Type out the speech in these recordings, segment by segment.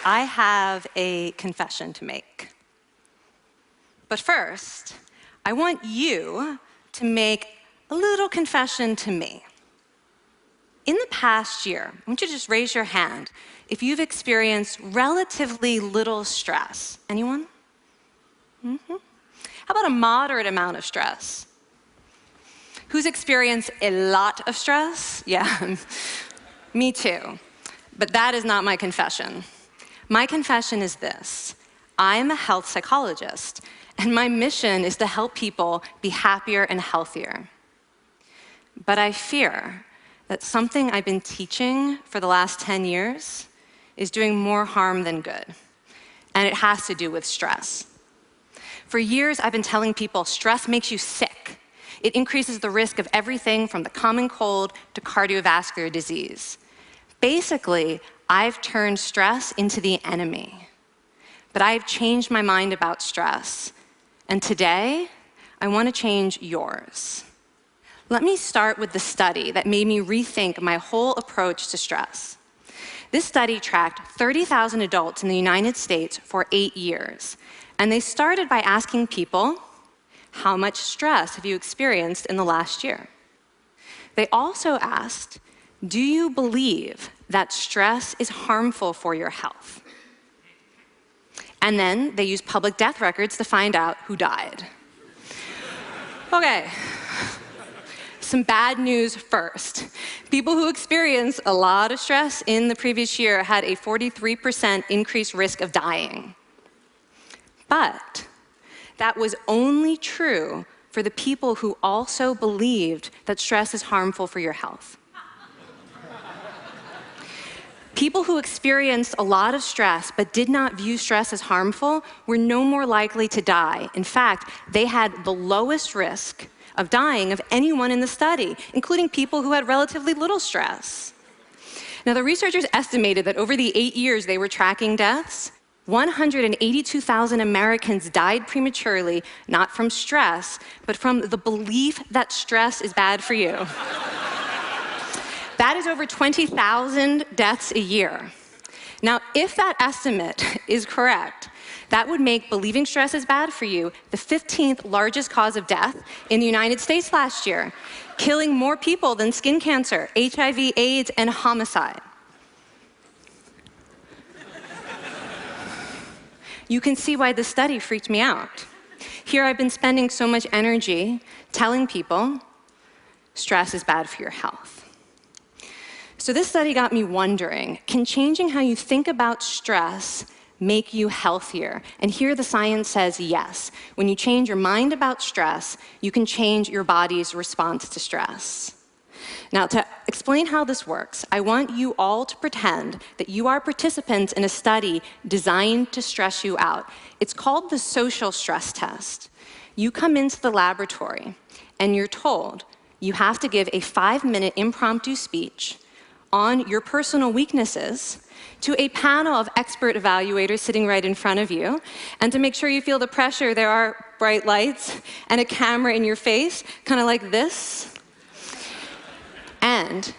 I have a confession to make. But first, I want you to make a little confession to me. In the past year, I want you to just raise your hand if you've experienced relatively little stress. Anyone? How about a moderate amount of stress? Who's experienced a lot of stress? Yeah, me too. But that is not my confession. My confession is this: I'm a health psychologist, and my mission is to help people be happier and healthier. But I fear that something I've been teaching for the last 10 years is doing more harm than good, and it has to do with stress. For years, I've been telling people stress makes you sick. It increases the risk of everything from the common cold to cardiovascular disease. Basically, I've turned stress into the enemy. But I've changed my mind about stress. And today, I want to change yours. Let me start with the study that made me rethink my whole approach to stress. This study tracked 30,000 adults in the United States for 8 years. And they started by asking people, how much stress have you experienced in the last year? They also asked, do you believe that stress is harmful for your health? And then they used public death records to find out who died. Okay, some bad news first. People who experienced a lot of stress in the previous year had a 43% increased risk of dying. But that was only true for the people who also believed that stress is harmful for your health. People who experienced a lot of stress but did not view stress as harmful were no more likely to die. In fact, they had the lowest risk of dying of anyone in the study, including people who had relatively little stress. Now, the researchers estimated that over the 8 years they were tracking deaths, 182,000 Americans died prematurely, not from stress, but from the belief that stress is bad for you. That is over 20,000 deaths a year. Now, if that estimate is correct, that would make believing stress is bad for you the 15th largest cause of death in the United States last year, killing more people than skin cancer, HIV, AIDS, and homicide. You can see why this study freaked me out. Here I've been spending so much energy telling people stress is bad for your health. So this study got me wondering, can changing how you think about stress make you healthier? And here the science says yes. When you change your mind about stress, you can change your body's response to stress. Now, to explain how this works, I want you all to pretend that you are participants in a study designed to stress you out. It's called the social stress test. You come into the laboratory, and you're told you have to give a 5-minute impromptu speech on your personal weaknesses to a panel of expert evaluators sitting right in front of you. And to make sure you feel the pressure, there are bright lights and a camera in your face, kind of like this. And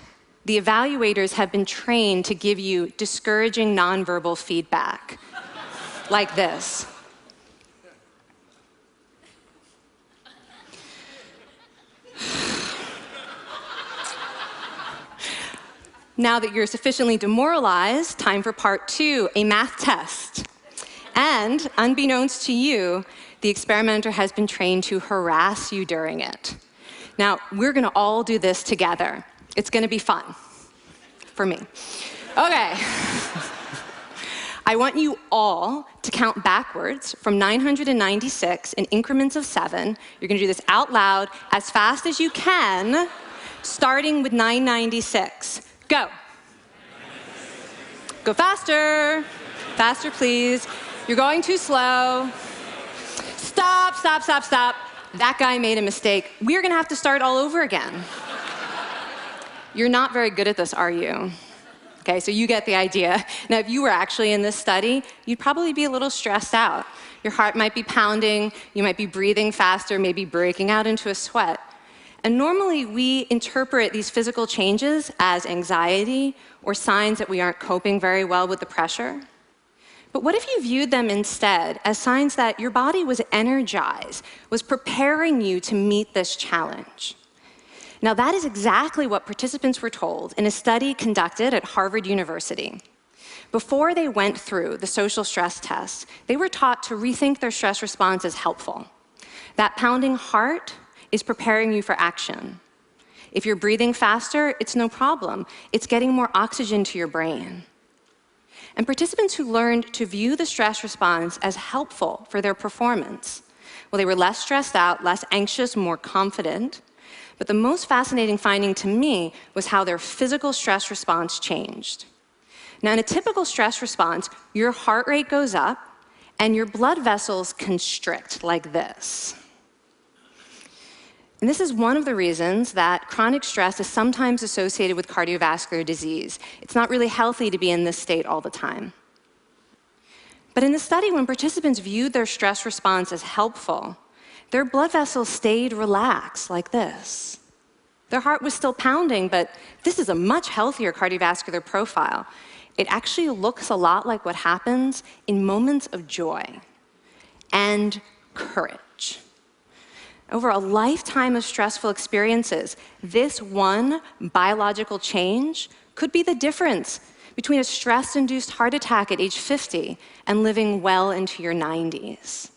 the evaluators have been trained to give you discouraging nonverbal feedback, like this. Now that you're sufficiently demoralized, time for part 2, a math test. And unbeknownst to you, the experimenter has been trained to harass you during it. Now, we're going to all do this together. It's going to be fun. For me. Okay. I want you all to count backwards from 996 in increments of 7. You're going to do this out loud as fast as you can, starting with 996. Go. Go faster. Faster, please. You're going too slow. Stop, stop, stop, stop. That guy made a mistake. We're going to have to start all over again. You're not very good at this, are you? Okay, so you get the idea. Now, if you were actually in this study, you'd probably be a little stressed out. Your heart might be pounding, you might be breathing faster, maybe breaking out into a sweat. And normally, we interpret these physical changes as anxiety or signs that we aren't coping very well with the pressure. But what if you viewed them instead as signs that your body was energized, was preparing you to meet this challenge? Now, that is exactly what participants were told in a study conducted at Harvard University. Before they went through the social stress test, they were taught to rethink their stress response as helpful. That pounding heart is preparing you for action. If you're breathing faster, it's no problem. It's getting more oxygen to your brain. And participants who learned to view the stress response as helpful for their performance, well, they were less stressed out, less anxious, more confident. But the most fascinating finding to me was how their physical stress response changed. Now, in a typical stress response, your heart rate goes up and your blood vessels constrict like this. And this is one of the reasons that chronic stress is sometimes associated with cardiovascular disease. It's not really healthy to be in this state all the time. But in the study, when participants viewed their stress response as helpful, their blood vessels stayed relaxed like this. Their heart was still pounding, but this is a much healthier cardiovascular profile. It actually looks a lot like what happens in moments of joy and courage. Over a lifetime of stressful experiences, this one biological change could be the difference between a stress-induced heart attack at age 50 and living well into your 90s.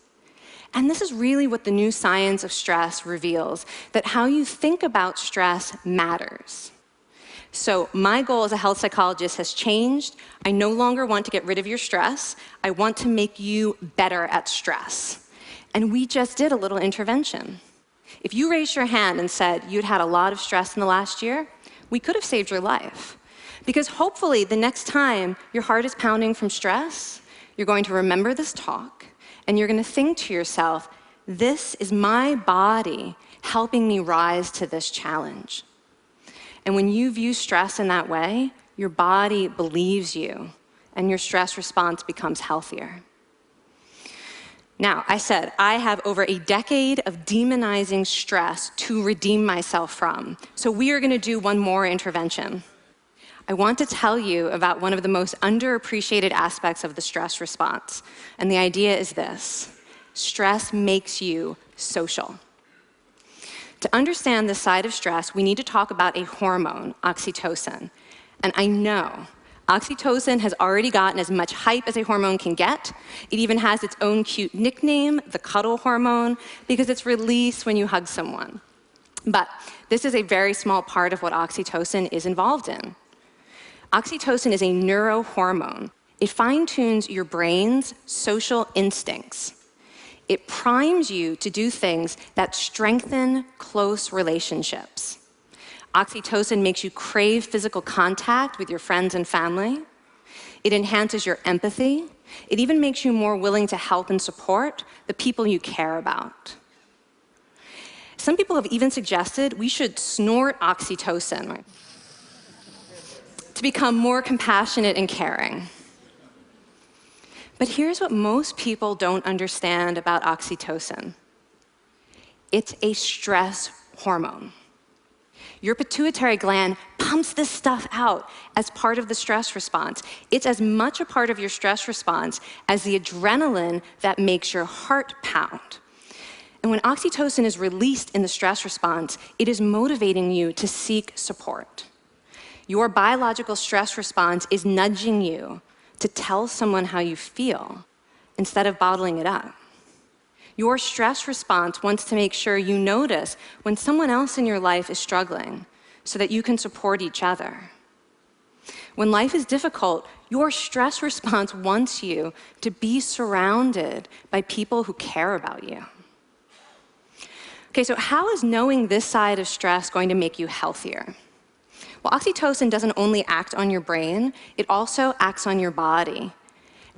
And this is really what the new science of stress reveals, that how you think about stress matters. So my goal as a health psychologist has changed. I no longer want to get rid of your stress. I want to make you better at stress. And we just did a little intervention. If you raised your hand and said you'd had a lot of stress in the last year, we could have saved your life. Because hopefully the next time your heart is pounding from stress, you're going to remember this talk, and you're going to think to yourself, this is my body helping me rise to this challenge. And when you view stress in that way, your body believes you, and your stress response becomes healthier. Now, I said I have over a decade of demonizing stress to redeem myself from. So we are going to do one more intervention. I want to tell you about one of the most underappreciated aspects of the stress response. And the idea is this: stress makes you social. To understand this side of stress, we need to talk about a hormone, oxytocin. And I know oxytocin has already gotten as much hype as a hormone can get. It even has its own cute nickname, the cuddle hormone, because it's released when you hug someone. But this is a very small part of what oxytocin is involved in. Oxytocin is a neurohormone. It fine-tunes your brain's social instincts. It primes you to do things that strengthen close relationships. Oxytocin makes you crave physical contact with your friends and family. It enhances your empathy. It even makes you more willing to help and support the people you care about. Some people have even suggested we should snort oxytocin, right, to become more compassionate and caring. But here's what most people don't understand about oxytocin. It's a stress hormone. Your pituitary gland pumps this stuff out as part of the stress response. It's as much a part of your stress response as the adrenaline that makes your heart pound. And when oxytocin is released in the stress response, it is motivating you to seek support. Your biological stress response is nudging you to tell someone how you feel instead of bottling it up. Your stress response wants to make sure you notice when someone else in your life is struggling so that you can support each other. When life is difficult, your stress response wants you to be surrounded by people who care about you. Okay, so how is knowing this side of stress going to make you healthier? Well, oxytocin doesn't only act on your brain, it also acts on your body.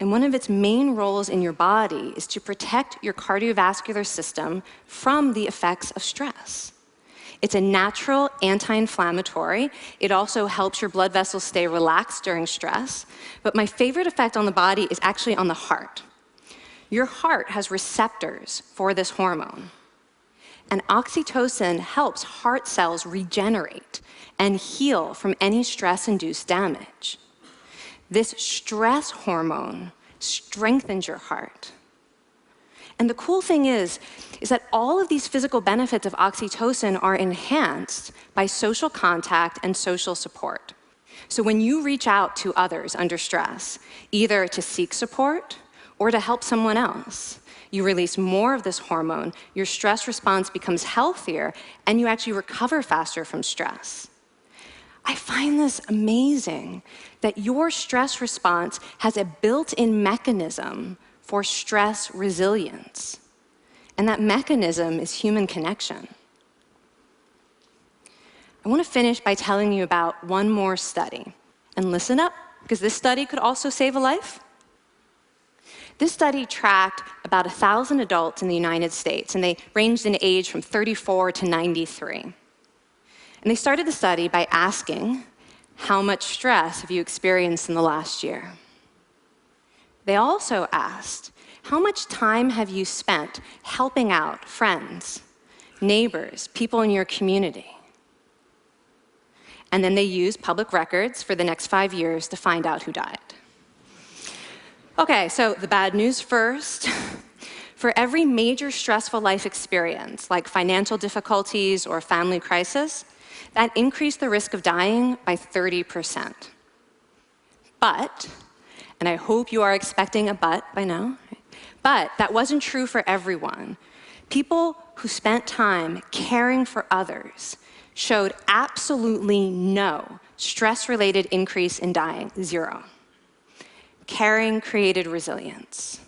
And one of its main roles in your body is to protect your cardiovascular system from the effects of stress. It's a natural anti-inflammatory. It also helps your blood vessels stay relaxed during stress. But my favorite effect on the body is actually on the heart. Your heart has receptors for this hormone. And oxytocin helps heart cells regenerate and heal from any stress-induced damage. This stress hormone strengthens your heart. And the cool thing is that all of these physical benefits of oxytocin are enhanced by social contact and social support. So when you reach out to others under stress, either to seek support or to help someone else, you release more of this hormone, your stress response becomes healthier, and you actually recover faster from stress. I find this amazing that your stress response has a built-in mechanism for stress resilience. And that mechanism is human connection. I want to finish by telling you about one more study. And listen up, because this study could also save a life. This study tracked about 1,000 adults in the United States, and they ranged in age from 34 to 93. And they started the study by asking, how much stress have you experienced in the last year? They also asked, how much time have you spent helping out friends, neighbors, people in your community? And then they used public records for the next 5 years to find out who died. Okay, so the bad news first. For every major stressful life experience, like financial difficulties or family crisis, that increased the risk of dying by 30%. But, and I hope you are expecting a but by now, but that wasn't true for everyone. People who spent time caring for others showed absolutely no stress-related increase in dying, 0. Caring created resilience.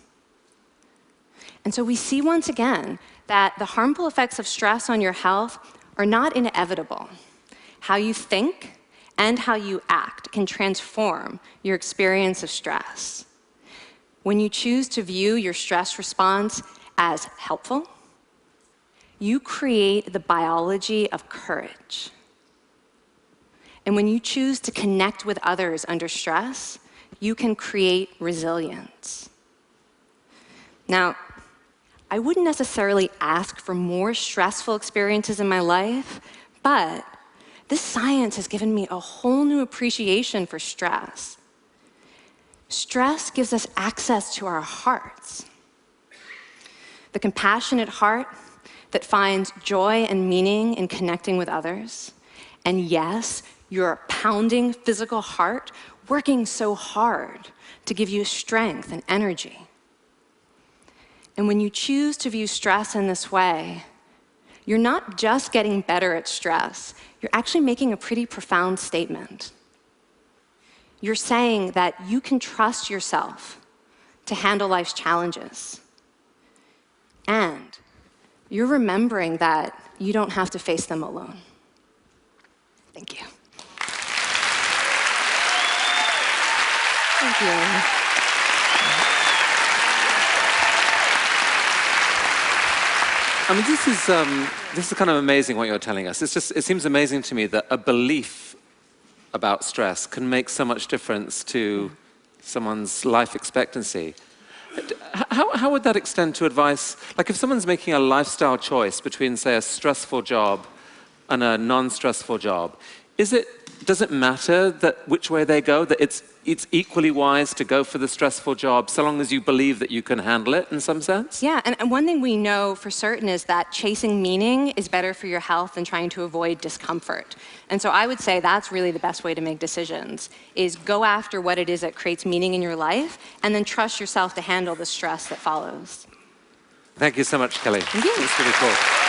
And so we see once again that the harmful effects of stress on your health are not inevitable. How you think and how you act can transform your experience of stress. When you choose to view your stress response as helpful, you create the biology of courage. And when you choose to connect with others under stress, you can create resilience. Now, I wouldn't necessarily ask for more stressful experiences in my life, but this science has given me a whole new appreciation for stress. Stress gives us access to our hearts. The compassionate heart that finds joy and meaning in connecting with others. And yes, your pounding physical heart working so hard to give you strength and energy. And when you choose to view stress in this way, you're not just getting better at stress, you're actually making a pretty profound statement. You're saying that you can trust yourself to handle life's challenges. And you're remembering that you don't have to face them alone. Thank you. Thank you. I mean, this is kind of amazing what you're telling us. It seems amazing to me that a belief about stress can make so much difference to someone's life expectancy. How would that extend to advice? Like if someone's making a lifestyle choice between, say, a stressful job and a non-stressful job, does it matter that which way they go, that it's equally wise to go for the stressful job so long as you believe that you can handle it in some sense? Yeah, and one thing we know for certain is that chasing meaning is better for your health than trying to avoid discomfort. And so I would say that's really the best way to make decisions, is go after what it is that creates meaning in your life, and then trust yourself to handle the stress that follows. Thank you so much, Kelly. Thank you. It's really cool.